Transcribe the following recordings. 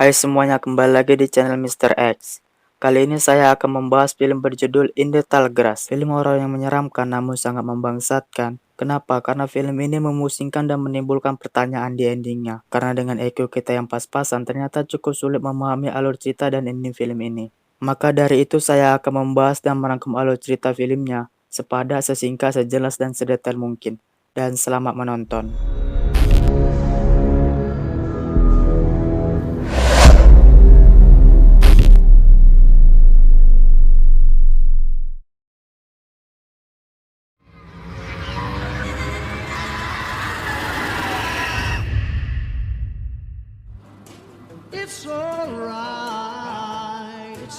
Hai semuanya, kembali lagi di channel Mr. X. Kali ini saya akan membahas film berjudul In the Tall Grass. Film horor yang menyeramkan namun sangat membangsatkan. Kenapa? Karena film ini memusingkan dan menimbulkan pertanyaan di endingnya. Karena dengan IQ kita yang pas-pasan, ternyata cukup sulit memahami alur cerita dan ending film ini. Maka dari itu saya akan membahas dan merangkum alur cerita filmnya, sepadat, sesingkat, sejelas, dan sedetail mungkin. Dan selamat menonton. It's alright.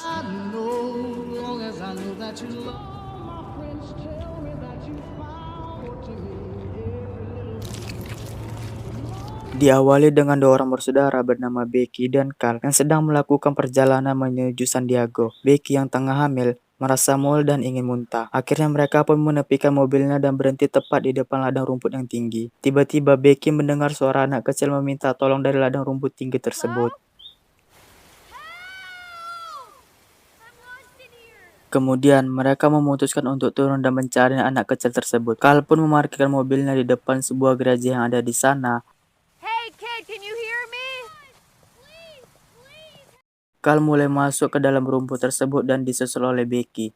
I know, long as I know that you love. My friends tell me that you found to me every little. Diawali dengan dua orang bersaudara bernama Becky dan Carl yang sedang melakukan perjalanan menuju San Diego. Becky yang tengah hamil merasa mual dan ingin muntah. Akhirnya mereka pun menepikan mobilnya dan berhenti tepat di depan ladang rumput yang tinggi. Tiba-tiba Becky mendengar suara anak kecil meminta tolong dari ladang rumput tinggi tersebut. Kemudian mereka memutuskan untuk turun dan mencari anak kecil tersebut. Carl pun memarkirkan mobilnya di depan sebuah gereja yang ada di sana. Hey kid, can you hear me? Carl mulai masuk ke dalam rumput tersebut dan disusul oleh Becky.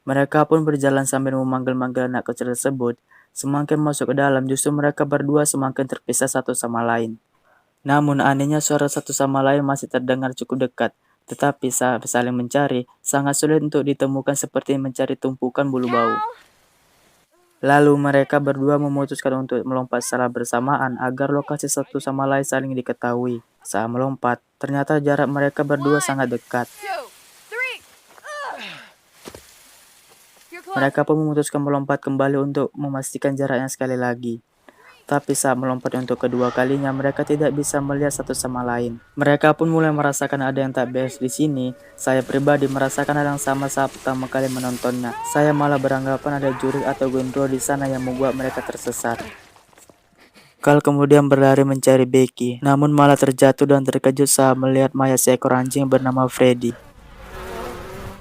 Mereka pun berjalan sambil memanggil-manggil anak kecil tersebut. Semakin masuk ke dalam, justru mereka berdua semakin terpisah satu sama lain. Namun anehnya suara satu sama lain masih terdengar cukup dekat. Tetapi saat saling mencari, sangat sulit untuk ditemukan seperti mencari tumpukan bulu bau. Lalu mereka berdua memutuskan untuk melompat secara bersamaan agar lokasi satu sama lain saling diketahui. Saat melompat, ternyata jarak mereka berdua sangat dekat. 2, 3. You're close. Mereka pun memutuskan melompat kembali untuk memastikan jaraknya sekali lagi. Tapi saat melompat untuk kedua kalinya, mereka tidak bisa melihat satu sama lain. Mereka pun mulai merasakan ada yang tak beres di sini. Saya pribadi merasakan hal yang sama saat pertama kali menontonnya. Saya malah beranggapan ada juri atau gondro di sana yang membuat mereka tersesat. Carl kemudian berlari mencari Becky, namun malah terjatuh dan terkejut saat melihat mayat seekor anjing bernama Freddy.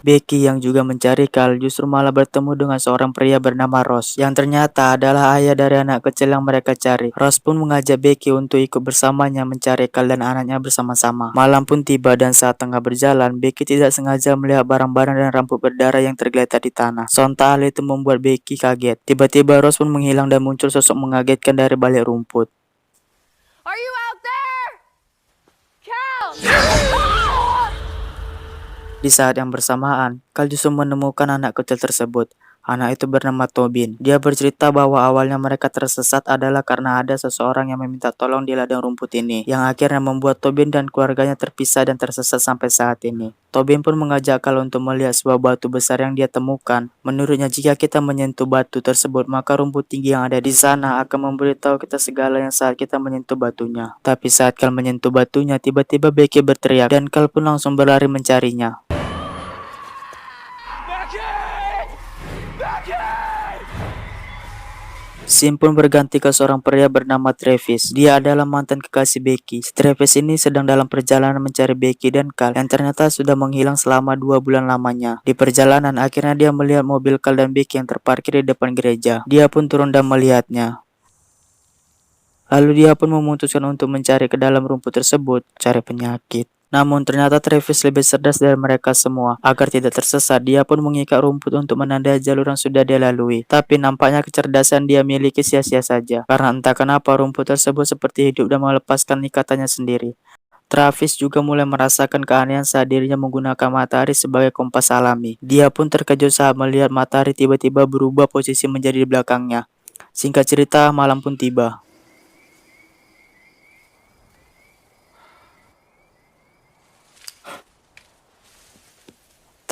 Becky yang juga mencari Carl justru malah bertemu dengan seorang pria bernama Ross yang ternyata adalah ayah dari anak kecil yang mereka cari. Ross pun mengajak Becky untuk ikut bersamanya mencari Carl dan anaknya bersama-sama. Malam pun tiba dan saat tengah berjalan, Becky tidak sengaja melihat barang-barang dan rambut berdarah yang tergeletak di tanah. Sontak hal itu membuat Becky kaget. Tiba-tiba Ross pun menghilang dan muncul sosok mengagetkan dari balik rumput. Are you out there? Cal! Di saat yang bersamaan, Carl justru menemukan anak kecil tersebut. Anak itu bernama Tobin. Dia bercerita bahwa awalnya mereka tersesat adalah karena ada seseorang yang meminta tolong di ladang rumput ini, yang akhirnya membuat Tobin dan keluarganya terpisah dan tersesat sampai saat ini. Tobin pun mengajak Carl untuk melihat sebuah batu besar yang dia temukan. Menurutnya, jika kita menyentuh batu tersebut, maka rumput tinggi yang ada di sana akan memberitahu kita segalanya saat kita menyentuh batunya. Tapi saat Carl menyentuh batunya, tiba-tiba Becky berteriak dan Carl pun langsung berlari mencarinya. Scene pun berganti ke seorang pria bernama Travis. Dia adalah mantan kekasih Becky. Travis ini sedang dalam perjalanan mencari Becky dan Carl yang ternyata sudah menghilang selama 2 bulan lamanya. Di perjalanan akhirnya dia melihat mobil Carl dan Becky yang terparkir di depan gereja. Dia pun turun dan melihatnya. Lalu dia pun memutuskan untuk mencari ke dalam rumput tersebut, cari penyakit. Namun ternyata Travis lebih cerdas dari mereka semua. Agar tidak tersesat, dia pun mengikat rumput untuk menandai jalur yang sudah dia lalui. Tapi nampaknya kecerdasan dia miliki sia-sia saja. Karena entah kenapa rumput tersebut seperti hidup dan melepaskan ikatannya sendiri. Travis juga mulai merasakan keanehan saat dirinya menggunakan matahari sebagai kompas alami. Dia pun terkejut saat melihat matahari tiba-tiba berubah posisi menjadi di belakangnya. Singkat cerita, malam pun tiba.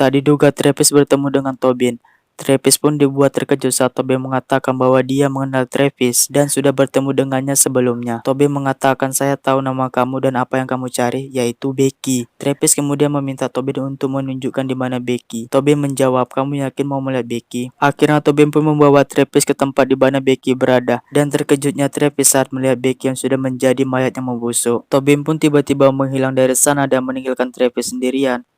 Tak diduga Travis bertemu dengan Tobin. Travis pun dibuat terkejut saat Tobin mengatakan bahwa dia mengenal Travis dan sudah bertemu dengannya sebelumnya. Tobin mengatakan, "Saya tahu nama kamu dan apa yang kamu cari, yaitu Becky." Travis kemudian meminta Tobin untuk menunjukkan di mana Becky. Tobin menjawab, "Kamu yakin mau melihat Becky?" Akhirnya Tobin pun membawa Travis ke tempat di mana Becky berada, dan terkejutnya Travis saat melihat Becky yang sudah menjadi mayat yang membusuk. Tobin pun tiba-tiba menghilang dari sana dan meninggalkan Travis sendirian.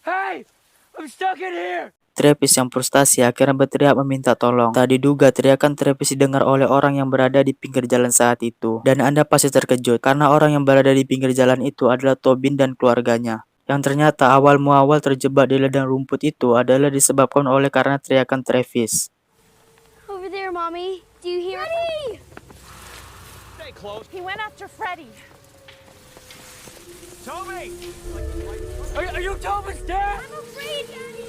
Hey! I'm stuck in here! Travis yang frustasi akhirnya berteriak meminta tolong. Tak diduga teriakan Travis didengar oleh orang yang berada di pinggir jalan saat itu. Dan Anda pasti terkejut karena orang yang berada di pinggir jalan itu adalah Tobin dan keluarganya. Yang ternyata awal muawal terjebak di ladang rumput itu adalah disebabkan oleh karena teriakan Travis. Over there, Mommy. Do you hear Freddy? Stay close. He went after Freddy. Toby! Are you Toby's dad? I'm afraid, Daddy.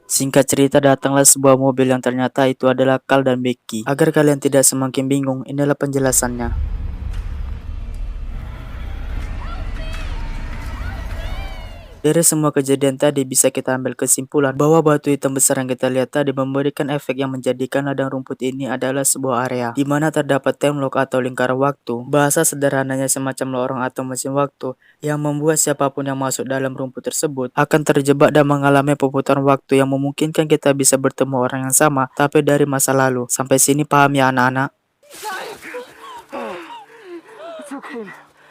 Singkat cerita, datanglah sebuah mobil yang ternyata itu adalah Carl dan Becky. Agar kalian tidak semakin bingung, inilah penjelasannya. Dari semua kejadian tadi bisa kita ambil kesimpulan bahwa batu hitam besar yang kita lihat tadi memberikan efek yang menjadikan ladang rumput ini adalah sebuah area di mana terdapat time lock atau lingkaran waktu. Bahasa sederhananya semacam lorong atau mesin waktu yang membuat siapapun yang masuk dalam rumput tersebut akan terjebak dan mengalami perputaran waktu yang memungkinkan kita bisa bertemu orang yang sama tapi dari masa lalu. Sampai sini paham ya anak-anak?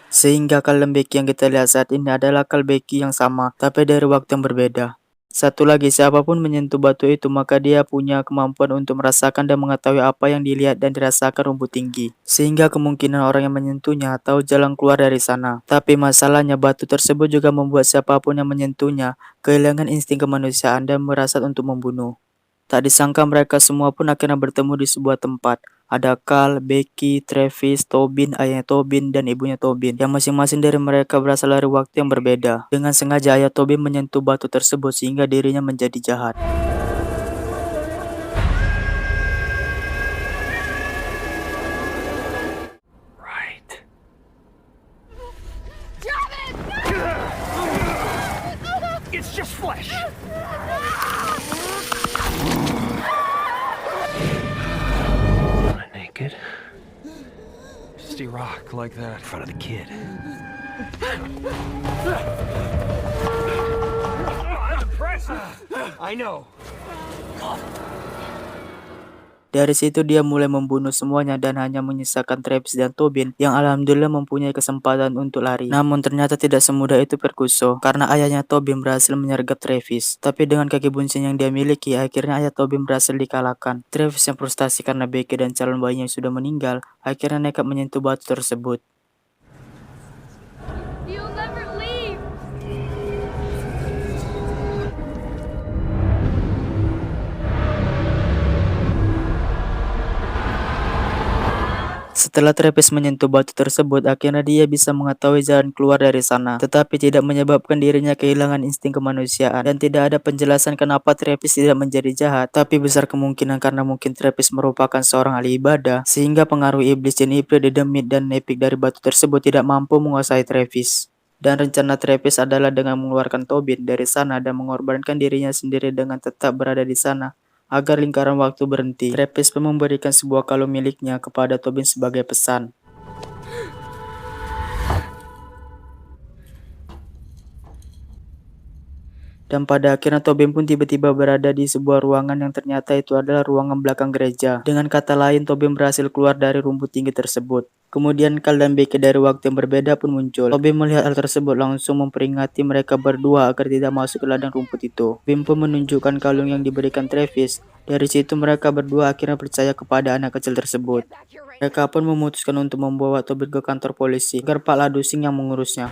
Sehingga Carl Becky yang kita lihat saat ini adalah Carl Becky yang sama, tapi dari waktu yang berbeda. Satu lagi, siapapun menyentuh batu itu maka dia punya kemampuan untuk merasakan dan mengetahui apa yang dilihat dan dirasakan rumput tinggi. Sehingga kemungkinan orang yang menyentuhnya tahu jalan keluar dari sana. Tapi masalahnya batu tersebut juga membuat siapapun yang menyentuhnya kehilangan insting kemanusiaan dan merasa untuk membunuh. Tak disangka mereka semua pun akhirnya bertemu di sebuah tempat. Ada Carl, Becky, Travis, Tobin, ayahnya Tobin, dan ibunya Tobin, yang masing-masing dari mereka berasal dari waktu yang berbeda. Dengan sengaja ayah Tobin menyentuh batu tersebut sehingga dirinya menjadi jahat. Right. Drop it! It's just flesh. Wanna naked? Stay rock like that in front of the kid. That's impressive. I know. Dari situ dia mulai membunuh semuanya dan hanya menyisakan Travis dan Tobin yang alhamdulillah mempunyai kesempatan untuk lari. Namun ternyata tidak semudah itu Perkuso, karena ayahnya Tobin berhasil menyergap Travis. Tapi dengan kaki bunsin yang dia miliki, akhirnya ayah Tobin berhasil dikalahkan. Travis yang frustasi karena Becky dan calon bayinya yang sudah meninggal, akhirnya nekat menyentuh batu tersebut. You'll never leave. Setelah Travis menyentuh batu tersebut, akhirnya dia bisa mengetahui jalan keluar dari sana, tetapi tidak menyebabkan dirinya kehilangan insting kemanusiaan. Dan tidak ada penjelasan kenapa Travis tidak menjadi jahat, tapi besar kemungkinan karena mungkin Travis merupakan seorang ahli ibadah, sehingga pengaruh iblis jin Ifrit, Dedemit, dan Nepik dari batu tersebut tidak mampu menguasai Travis. Dan rencana Travis adalah dengan mengeluarkan Tobin dari sana dan mengorbankan dirinya sendiri dengan tetap berada di sana agar lingkaran waktu berhenti. Travis pun memberikan sebuah kalung miliknya kepada Tobin sebagai pesan. Dan pada akhirnya Tobin pun tiba-tiba berada di sebuah ruangan yang ternyata itu adalah ruangan belakang gereja. Dengan kata lain, Tobin berhasil keluar dari rumput tinggi tersebut. Kemudian Carl dan Becky dari waktu yang berbeda pun muncul. Tobin melihat hal tersebut langsung memperingati mereka berdua agar tidak masuk ke ladang rumput itu. Tobin pun menunjukkan kalung yang diberikan Travis. Dari situ mereka berdua akhirnya percaya kepada anak kecil tersebut. Back here right Mereka pun memutuskan untuk membawa Tobin ke kantor polisi agar Pak Ladusing yang mengurusnya.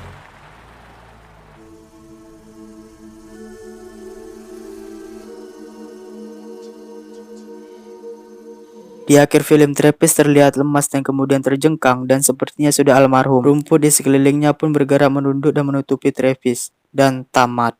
Di akhir film, Travis terlihat lemas dan kemudian terjengkang dan sepertinya sudah almarhum. Rumput di sekelilingnya pun bergerak menunduk dan menutupi Travis. Dan tamat.